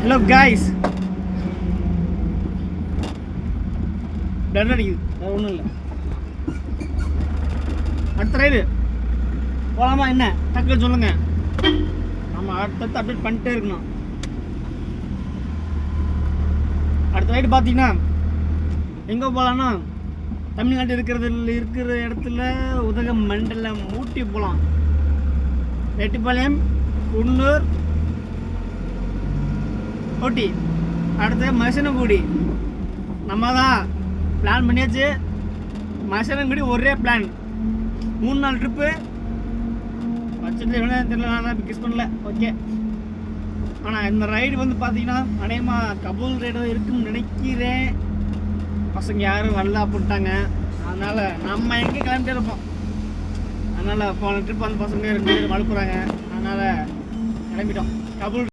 Hello guys, டர் அடிக்குது, வேறு ஒன்றும் இல்லை. அடுத்த ரைடு போகலாமா? என்ன டக்குன்னு சொல்லுங்க. நம்ம அடுத்தடுத்து அப்டேட் பண்ணிட்டே இருக்கணும். அடுத்த ரைடு பார்த்தீங்கன்னா எங்கே போகலான்னா, தமிழ்நாட்டில் இருக்கிற இடத்துல உதகமண்டலம், ஊட்டி போகலாம். ரெட்டிப்பாளையம், குன்னூர், ஊட்டி, அடுத்து மசனகுடி. நம்ம தான் பிளான் பண்ணியாச்சு. மசனகுடி ஒரே பிளான், 3 நாள் ட்ரிப்பு. பட்ஜெட்டில் எவ்வளோ தெரியல, நான் தான் ஃபிக்ஸ் பண்ணல. ஓகே, ஆனால் இந்த ரைடு வந்து பார்த்தீங்கன்னா அநேகமாக கபூல் ரைடு இருக்குன்னு நினைக்கிறேன். பசங்க யாரும் வரல அப்படின்ட்டாங்க. அதனால் நம்ம எங்கே கிளம்பிட்டே இருப்போம். அதனால் போன ட்ரிப் அந்த பசங்க 2 பேர் வளர்க்குறாங்க. அதனால் கிளம்பிட்டோம் கபூல்.